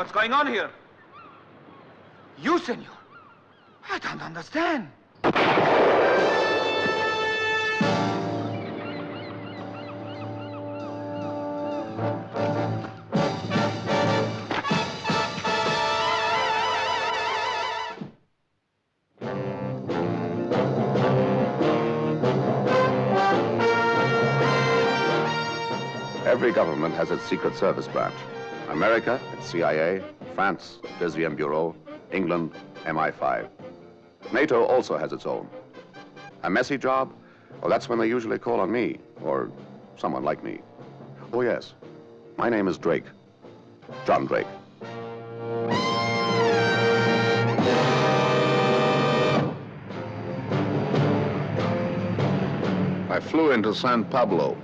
What's going on here? You, senor? I don't understand. Every government has its Secret Service branch. America, its CIA, France, Deuxième Bureau, England, MI5. NATO also has its own. A messy job? Well, that's when they usually call on me, or someone like me. Oh, yes. My name is Drake. John Drake. I flew into San Pablo.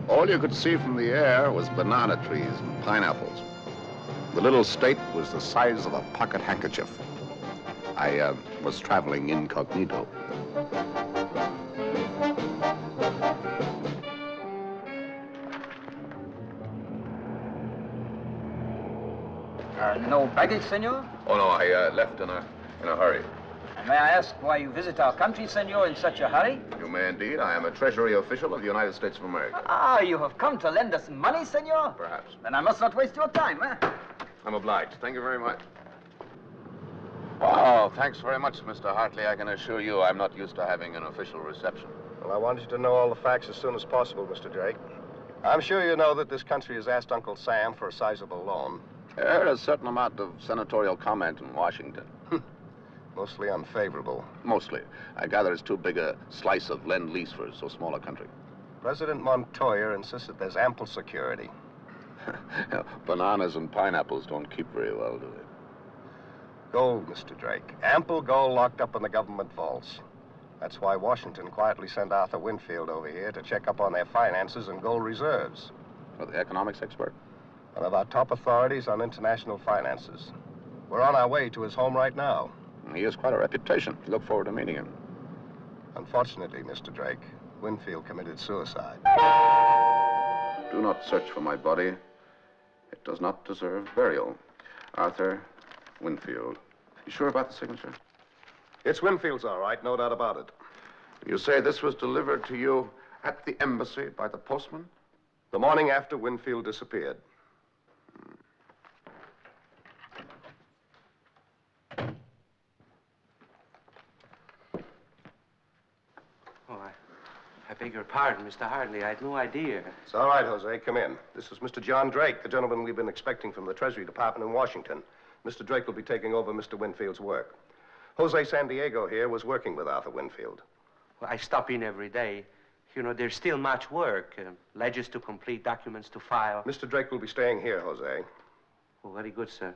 All you could see from the air was banana trees and pineapples. The little state was the size of a pocket handkerchief. I was traveling incognito. No baggage, senor? Oh, no, I left in a hurry. May I ask why you visit our country, senor, in such a hurry? You may indeed. I am a Treasury official of the United States of America. Ah, you have come to lend us money, senor? Perhaps. Then I must not waste your time, eh? I'm obliged. Thank you very much. Oh, thanks very much, Mr. Hartley. I can assure you I'm not used to having an official reception. Well, I wanted you to know all the facts as soon as possible, Mr. Drake. I'm sure you know that this country has asked Uncle Sam for a sizable loan. I heard a certain amount of senatorial comment in Washington. Mostly unfavorable. Mostly. I gather it's too big a slice of lend-lease for so small a country. President Montoya insists that there's ample security. Bananas and pineapples don't keep very well, do they? Gold, Mr. Drake. Ample gold locked up in the government vaults. That's why Washington quietly sent Arthur Winfield over here to check up on their finances and gold reserves. For the economics expert? One of our top authorities on international finances. We're on our way to his home right now. He has quite a reputation. Look forward to meeting him. Unfortunately, Mr. Drake, Winfield committed suicide. Do not search for my body. It does not deserve burial. Arthur Winfield. You sure about the signature? It's Winfield's, all right, no doubt about it. You say this was delivered to you at the embassy by the postman? The morning after Winfield disappeared. I beg your pardon, Mr. Hartley. I had no idea. It's all right, Jose. Come in. This is Mr. John Drake, the gentleman we've been expecting from the Treasury Department in Washington. Mr. Drake will be taking over Mr. Winfield's work. Jose San Diego here was working with Arthur Winfield. Well, I stop in every day. You know, there's still much work. Ledgers to complete, documents to file. Mr. Drake will be staying here, Jose. Well, very good, sir.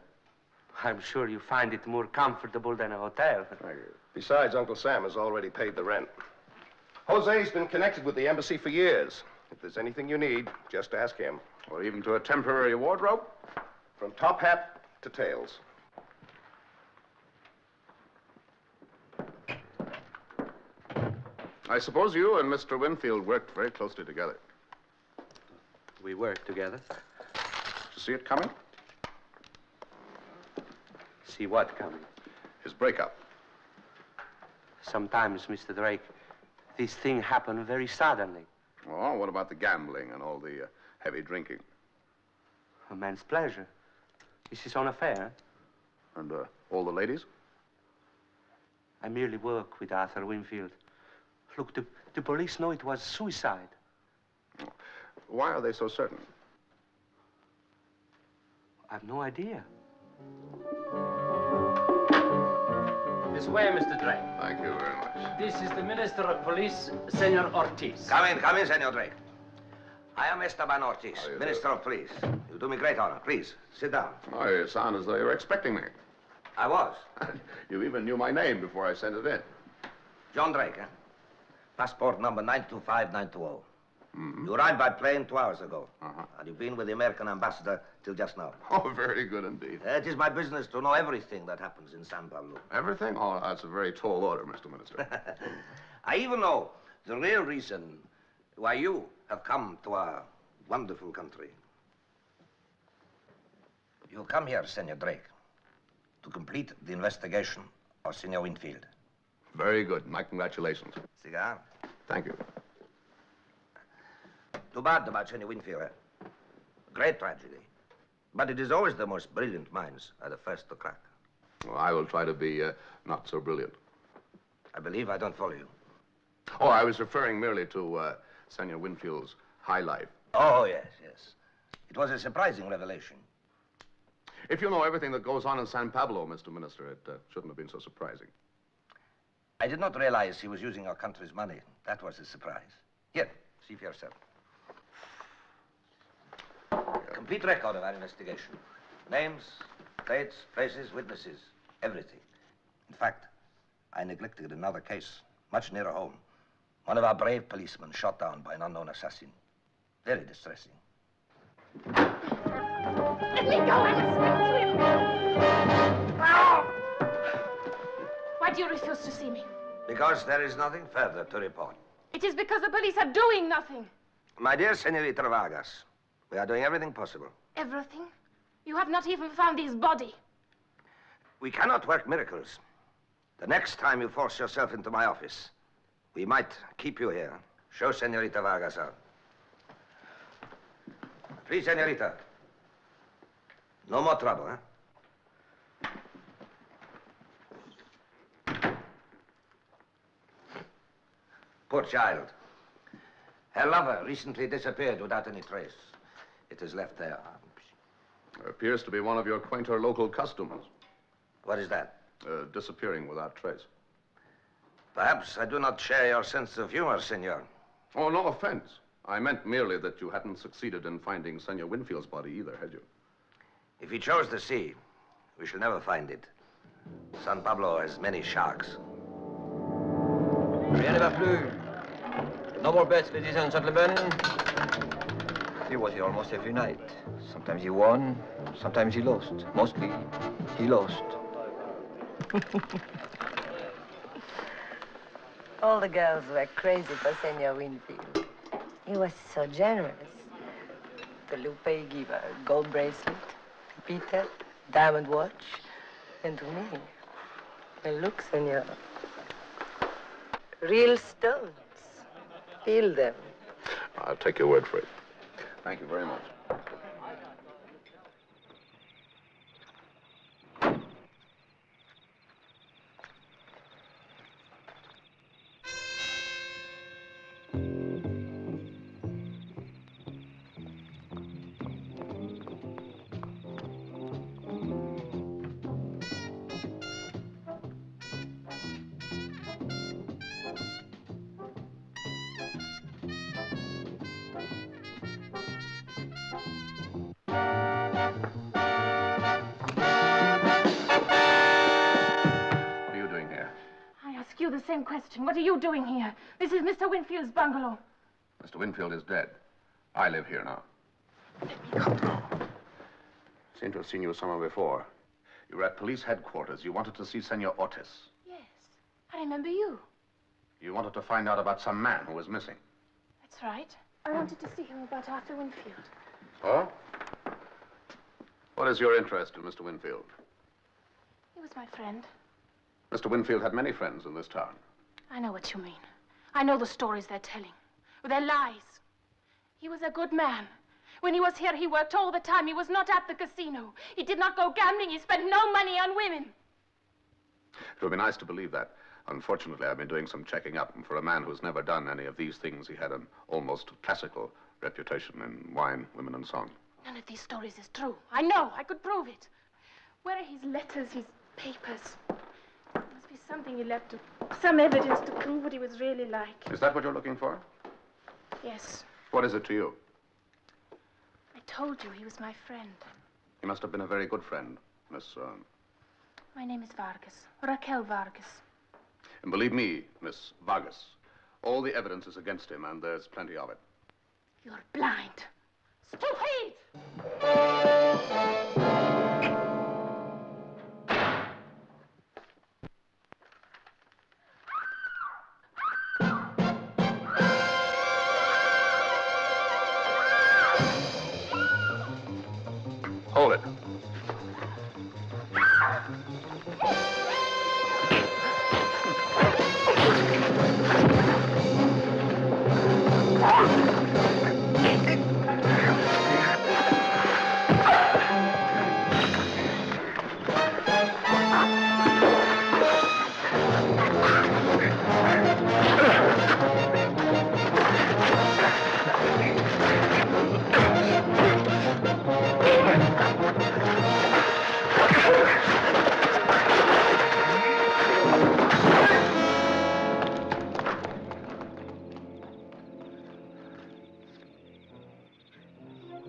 I'm sure you find it more comfortable than a hotel. Besides, Uncle Sam has already paid the rent. Jose's been connected with the embassy for years. If there's anything you need, just ask him. Or even to a temporary wardrobe? From top hat to tails. I suppose you and Mr. Winfield worked very closely together. We work together. Did you see it coming? See what coming? His breakup. Sometimes, Mr. Drake, this thing happened very suddenly. Oh, what about the gambling and all the heavy drinking? A man's pleasure. This is an affair. And all the ladies? I merely work with Arthur Winfield. Look, the police know it was suicide. Why are they so certain? I have no idea. This way, Mr. Drake. Thank you very much. This is the Minister of Police, Senor Ortiz. Come in, Senor Drake. I am Esteban Ortiz, Minister of Police. You do me great honor. Please, sit down. Oh, you sound as though you were expecting me. I was. You even knew my name before I sent it in. John Drake, eh? Passport number 925920. You arrived by plane 2 hours ago. And you've been with the American ambassador till just now. Oh, very good indeed. It is my business to know everything that happens in San Pablo. Everything? Oh, that's a very tall order, Mr. Minister. I even know the real reason why you have come to our wonderful country. You come here, Senor Drake, to complete the investigation of Senor Winfield. Very good. My congratulations. Cigar? Thank you. Too bad about Senor Winfield, eh? Great tragedy. But it is always the most brilliant minds are the first to crack. Well, I will try to be not so brilliant. I believe I don't follow you. Oh, I was referring merely to Senor Winfield's high life. Oh, yes, yes. It was a surprising revelation. If you know everything that goes on in San Pablo, Mr. Minister, it shouldn't have been so surprising. I did not realize he was using our country's money. That was a surprise. Here, see for yourself. Complete record of our investigation. Names, dates, places, witnesses, everything. In fact, I neglected another case, much nearer home. One of our brave policemen shot down by an unknown assassin. Very distressing. Let me go, I will speak to him. Why do you refuse to see me? Because there is nothing further to report. It is because the police are doing nothing. My dear Senorita Vargas, we are doing everything possible. Everything? You have not even found his body. We cannot work miracles. The next time you force yourself into my office, we might keep you here. Show Senorita Vargas out. Please, Senorita. No more trouble, huh? Poor child. Her lover recently disappeared without any trace. It is left there. Appears to be one of your quainter local customs. What is that? Disappearing without trace. Perhaps I do not share your sense of humor, senor. Oh, no offense. I meant merely that you hadn't succeeded in finding Senor Winfield's body either, had you? If he chose the sea, we shall never find it. San Pablo has many sharks. Rien ne va plus. No more bets, ladies and gentlemen. He was here almost every night. Sometimes he won, sometimes he lost. Mostly, he lost. All the girls were crazy for Senor Winfield. He was so generous. To Lupe he gave a gold bracelet, to Peter, diamond watch, and to me. Well, look, Senor. Real stones. Feel them. I'll take your word for it. Thank you very much. The same question. What are you doing here? This is Mr. Winfield's bungalow. Mr. Winfield is dead. I live here now. Seem to have seen you somewhere before. You were at police headquarters. You wanted to see Senor Ortiz. Yes, I remember you. You wanted to find out about some man who was missing. That's right. I wanted to see him about Arthur Winfield. Oh? What is your interest in Mr. Winfield? He was my friend. Mr. Winfield had many friends in this town. I know what you mean. I know the stories they're telling. They're lies. He was a good man. When he was here, he worked all the time. He was not at the casino. He did not go gambling. He spent no money on women. It would be nice to believe that. Unfortunately, I've been doing some checking up, and for a man who's never done any of these things, he had an almost classical reputation in wine, women, and song. None of these stories is true. I know. I could prove it. Where are his letters, his papers? There must be something he left, some evidence to prove what he was really like. Is that what you're looking for? Yes. What is it to you? I told you he was my friend. He must have been a very good friend, Miss... My name is Vargas. Raquel Vargas. And believe me, Miss Vargas, all the evidence is against him, and there's plenty of it. You're blind. Stupid! Hold it.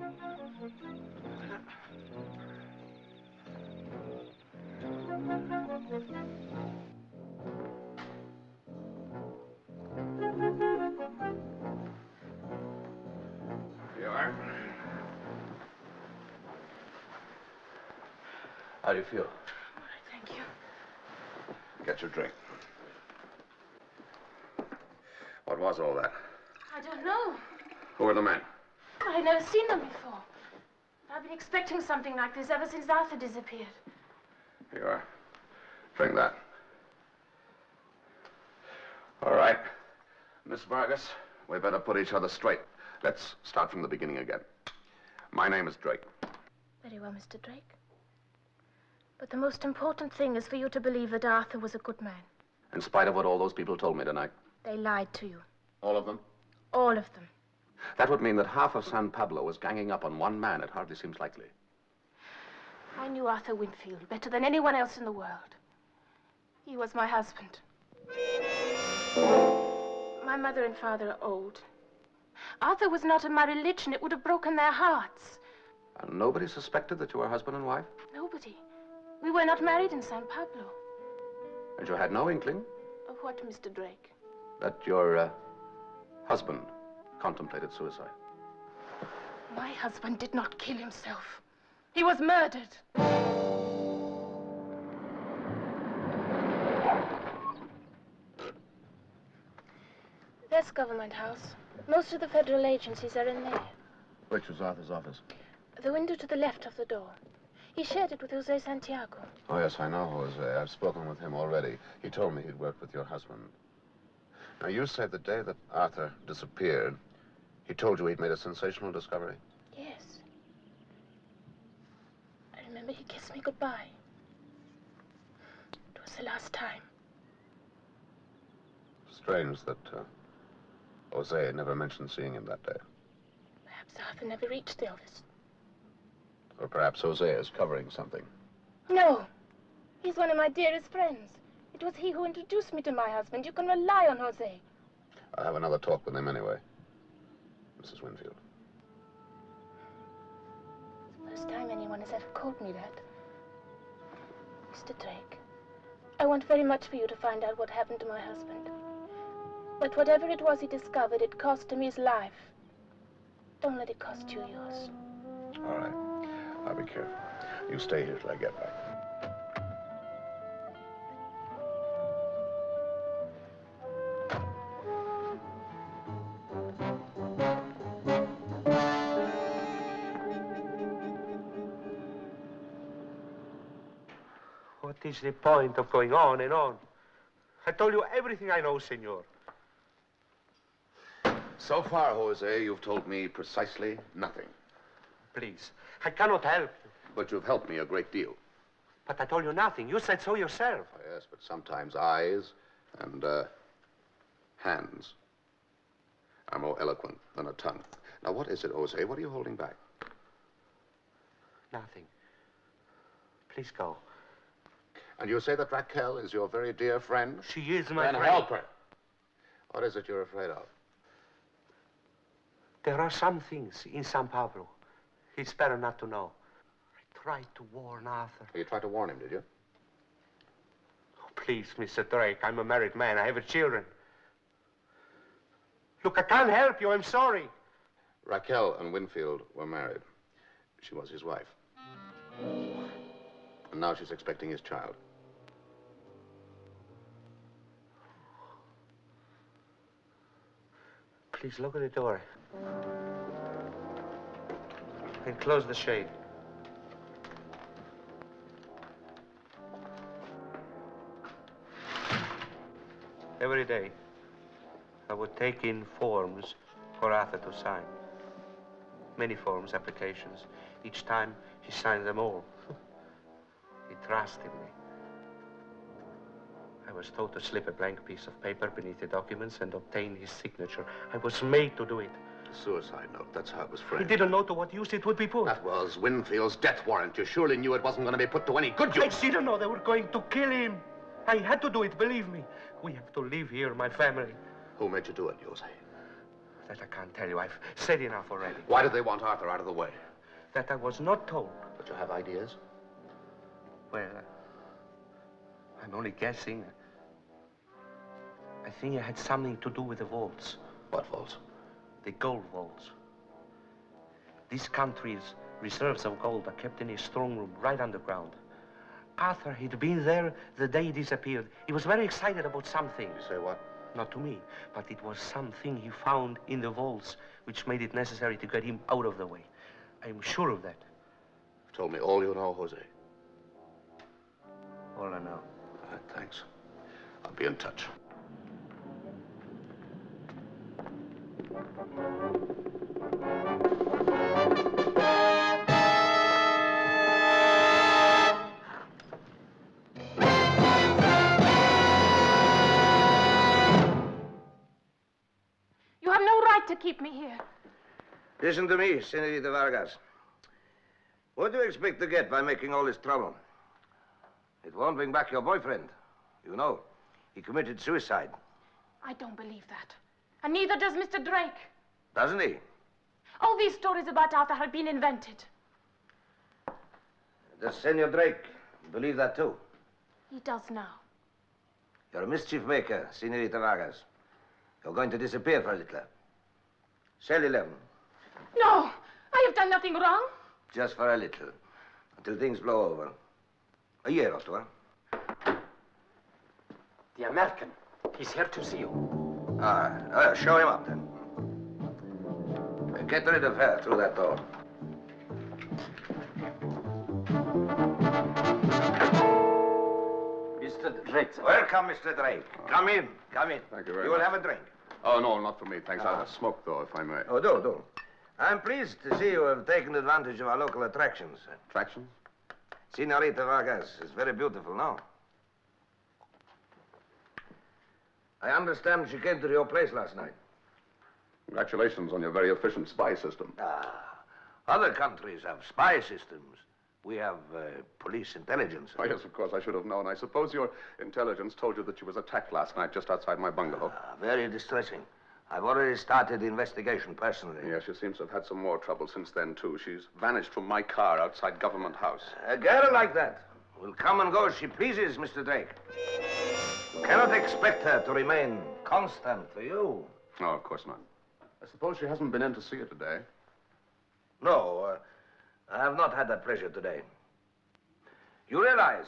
Here you are. How do you feel? All right, thank you. Get your drink. What was all that? I don't know. Who were the men? I've never seen them before. I've been expecting something like this ever since Arthur disappeared. Here you are. Drink that. All right. Miss Vargas, we better put each other straight. Let's start from the beginning again. My name is Drake. Very well, Mr. Drake. But the most important thing is for you to believe that Arthur was a good man. In spite of what all those people told me tonight. They lied to you. All of them? All of them. That would mean that half of San Pablo was ganging up on one man. It hardly seems likely. I knew Arthur Winfield better than anyone else in the world. He was my husband. My mother and father are old. Arthur was not of my religion. It would have broken their hearts. And nobody suspected that you were husband and wife? Nobody. We were not married in San Pablo. And you had no inkling? Of what, Mr. Drake? That your husband contemplated suicide. My husband did not kill himself. He was murdered. That's Government House. Most of the federal agencies are in there. Which was Arthur's office? The window to the left of the door. He shared it with Jose Santiago. Oh, yes, I know Jose. I've spoken with him already. He told me he'd worked with your husband. Now, you said the day that Arthur disappeared, he told you he'd made a sensational discovery? Yes. I remember he kissed me goodbye. It was the last time. Strange that Jose had never mentioned seeing him that day. Perhaps Arthur never reached the office. Or perhaps Jose is covering something. No. He's one of my dearest friends. It was he who introduced me to my husband. You can rely on Jose. I'll have another talk with him anyway. Mrs. Winfield. It's the first time anyone has ever called me that. Mr. Drake, I want very much for you to find out what happened to my husband. But whatever it was he discovered, it cost him his life. Don't let it cost you yours. All right. I'll be careful. You stay here till I get back. What is the point of going on and on? I told you everything I know, senor. So far, Jose, you've told me precisely nothing. Please, I cannot help you. But you've helped me a great deal. But I told you nothing. You said so yourself. Oh, yes, but sometimes eyes and hands are more eloquent than a tongue. Now, what is it, Jose? What are you holding back? Nothing. Please go. And you say that Raquel is your very dear friend? She is my friend. Then help her. What is it you're afraid of? There are some things in San Pablo. It's better not to know. I tried to warn Arthur. You tried to warn him, did you? Oh, please, Mr. Drake, I'm a married man. I have children. Look, I can't help you. I'm sorry. Raquel and Winfield were married. She was his wife. And now she's expecting his child. Please look at the door. And close the shade. Every day, I would take in forms for Arthur to sign. Many forms, applications. Each time, he signed them all. He trusted me. I was told to slip a blank piece of paper beneath the documents and obtain his signature. I was made to do it. A suicide note, that's how it was framed. He didn't know to what use it would be put. That was Winfield's death warrant. You surely knew it wasn't going to be put to any good use. I didn't know they were going to kill him. I had to do it, believe me. We have to live here, my family. Who made you do it, Jose? That I can't tell you. I've said enough already. Why did they want Arthur out of the way? That I was not told. But you have ideas? Well, I'm only guessing. I think it had something to do with the vaults. What vaults? The gold vaults. This country's reserves of gold are kept in his strong room, right underground. Arthur, he'd been there the day he disappeared. He was very excited about something. You say what? Not to me, but it was something he found in the vaults which made it necessary to get him out of the way. I'm sure of that. You've told me all you know, Jose. All I know. All right, thanks. I'll be in touch. You have no right to keep me here. Listen to me, Senorita Vargas. What do you expect to get by making all this trouble? It won't bring back your boyfriend. You know, he committed suicide. I don't believe that. And neither does Mr. Drake. Doesn't he? All these stories about Arthur have been invented. Does Senor Drake believe that too? He does now. You're a mischief maker, Senorita Vargas. You're going to disappear for a little. Cell 11. No, I have done nothing wrong. Just for a little. Until things blow over. A year or two, huh? The American. He's here to see you. Show him up then. Get rid of her through that door. Mr. Drake, sir. Welcome, Mr. Drake. Come in. Come in. Thank you very You will much. have a drink. Oh, no, not for me. Thanks. I'll have a smoke, though, if I may. Oh, do. I'm pleased to see you have taken advantage of our local attractions. Attractions? Senorita Vargas is very beautiful, no? I understand she came to your place last night. Congratulations on your very efficient spy system. Other countries have spy systems. We have police intelligence. Oh, yes, of course, I should have known. I suppose your intelligence told you that she was attacked last night just outside my bungalow. Very distressing. I've already started the investigation personally. Yes, she seems to have had some more trouble since then, too. She's vanished from my car outside Government House. A girl like that will come and go as she pleases, Mr. Drake. You cannot expect her to remain constant to you. No, of course not. I suppose she hasn't been in to see you today. No, I have not had that pleasure today. You realize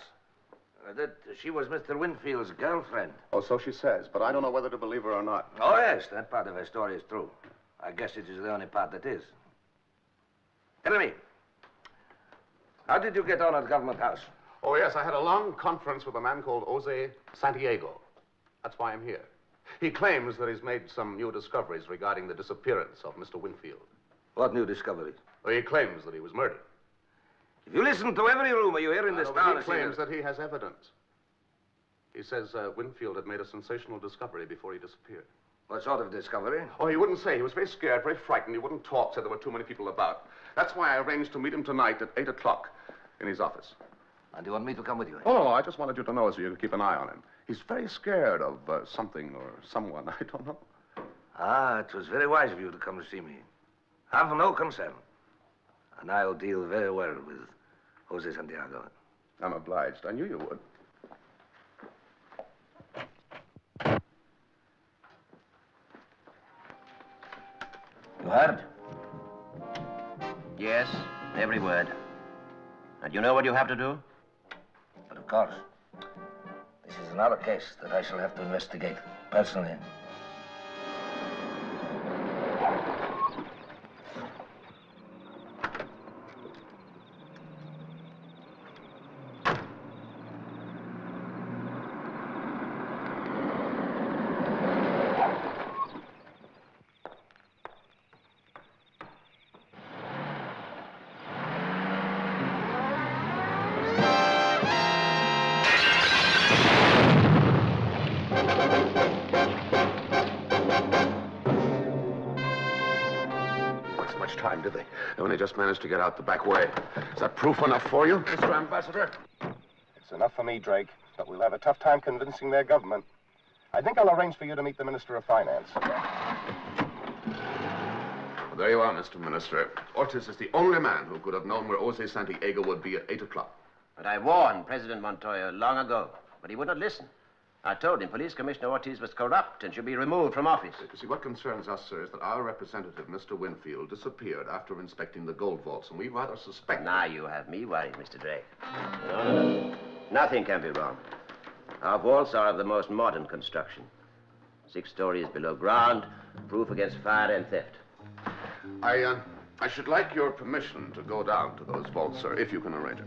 that she was Mr. Winfield's girlfriend? Oh, so she says, but I don't know whether to believe her or not. Oh, yes, that part of her story is true. I guess it is the only part that is. Tell me, how did you get on at Government House? Oh, yes, I had a long conference with a man called Jose Santiago. That's why I'm here. He claims that he's made some new discoveries regarding the disappearance of Mr. Winfield. What new discoveries? Well, he claims that he was murdered. If you listen to every rumor you hear in this town... He claims that he has evidence. He says Winfield had made a sensational discovery before he disappeared. What sort of discovery? Oh, he wouldn't say. He was very scared, very frightened. He wouldn't talk, said there were too many people about. That's why I arranged to meet him tonight at 8 o'clock in his office. And you want me to come with you? Oh, no, I just wanted you to know so you could keep an eye on him. He's very scared of something or someone. I don't know. It was very wise of you to come to see me. Have no concern. And I'll deal very well with Jose Santiago. I'm obliged. I knew you would. You heard? Yes, every word. And you know what you have to do? But of course, this is another case that I shall have to investigate personally. Time, did they? They only just managed to get out the back way. Is that proof enough for you, Mr. Ambassador? It's enough for me, Drake, but we'll have a tough time convincing their government. I think I'll arrange for you to meet the Minister of Finance. There you are, Mr. Minister. Ortiz is the only man who could have known where Jose Santiago would be at 8 o'clock. But I warned President Montoya long ago, but he would not listen. I told him Police Commissioner Ortiz was corrupt and should be removed from office. You see, what concerns us, sir, is that our representative, Mr. Winfield, disappeared after inspecting the gold vaults, and we rather suspect... Now you have me worried, Mr. Drake. No. Nothing can be wrong. Our vaults are of the most modern construction. 6 stories below ground, proof against fire and theft. I should like your permission to go down to those vaults, sir, if you can arrange it.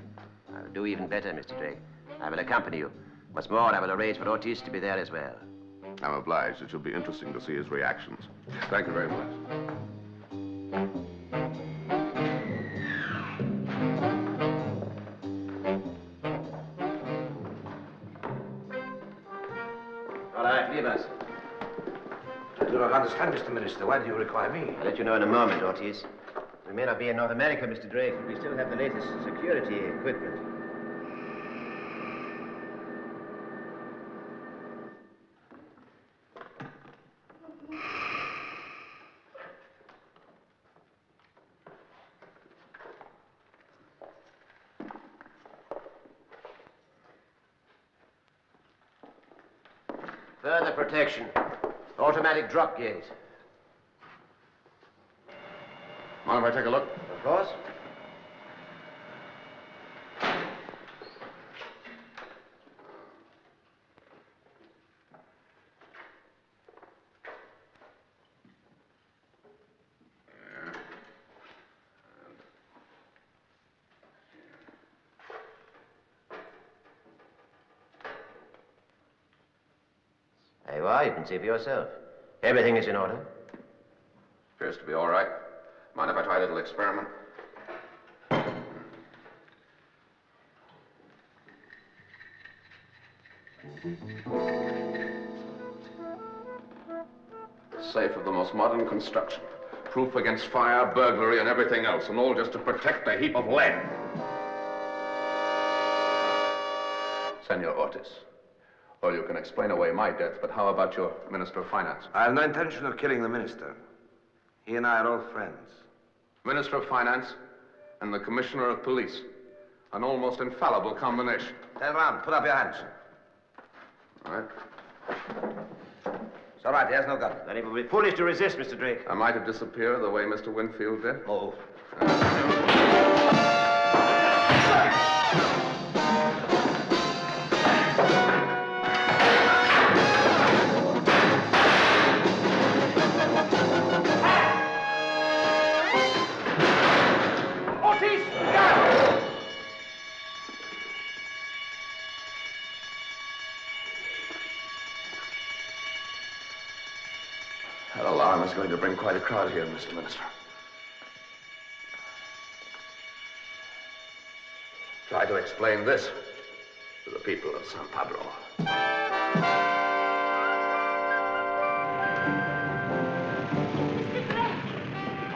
I will do even better, Mr. Drake. I will accompany you. What's more, I will arrange for Ortiz to be there as well. I'm obliged. It should be interesting to see his reactions. Thank you very much. All right, leave us. I do not understand, Mr. Minister. Why do you require me? I'll let you know in a moment, Ortiz. We may not be in North America, Mr. Drake, but we still have the latest security equipment. Further protection. Automatic drop gate. Mind if I take a look? Of course. There you are. You can see for yourself. Everything is in order. Appears to be all right. Mind if I try a little experiment? Safe of the most modern construction. Proof against fire, burglary, and everything else, and all just to protect a heap of lead. Senor Ortiz. Well, you can explain away my death, but how about your Minister of Finance? I have no intention of killing the minister. He and I are old friends. Minister of Finance and the Commissioner of Police. An almost infallible combination. Turn around. Put up your hands. All right. It's all right. He has no gun. Then it would be foolish to resist, Mr. Drake. Am I to disappear the way Mr. Winfield did? Move. That alarm is going to bring quite a crowd here, Mr. Minister. Try to explain this to the people of San Pablo.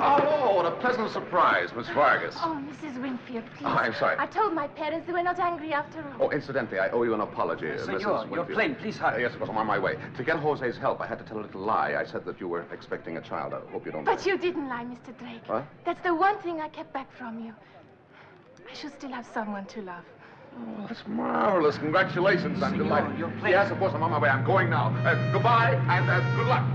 Oh, what a pleasant surprise, Miss Vargas. Oh, Mrs. Winfield, please. Oh, I'm sorry. I told my parents they were not angry after all. Oh, incidentally, I owe you an apology, Senor, Mrs. your Winfield. plane, please hurry. Yes, of course, I'm on my way. To get Jose's help, I had to tell a little lie. I said that you were expecting a child. I hope you don't But mind. you didn't lie, Mr. Drake. What? That's the one thing I kept back from you. I should still have someone to love. Oh, that's marvelous. Congratulations. I'm Senor, delighted. your plane. Yes, of course, I'm on my way. I'm going now. Goodbye, and good luck.